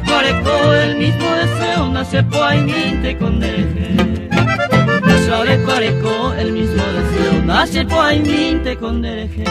Areco, el mismo deseo nace poaiminte con deje. Areco, el mismo deseo nace poaiminte con deje.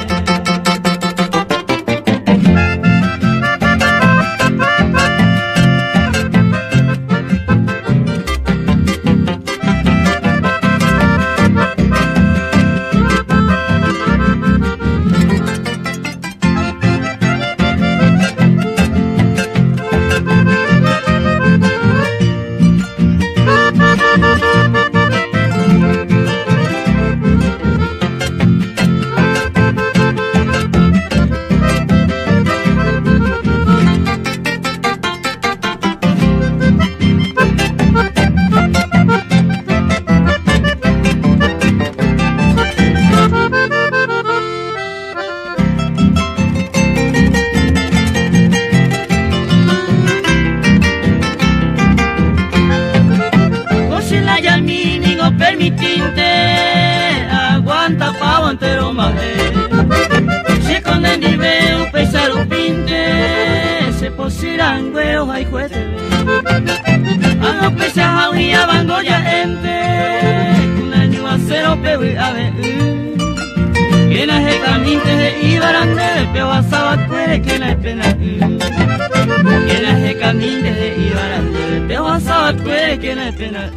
Aguanta pavo entero más se conden y veo pesar un pinte se posirán huevos hay jueces a los peces jauría bango ya ente un año a cero pewe a ver quienes de caminte de ibarante de peo asaba cuere que la pena quienes de caminte de ibarante de peo asaba cuere que la pena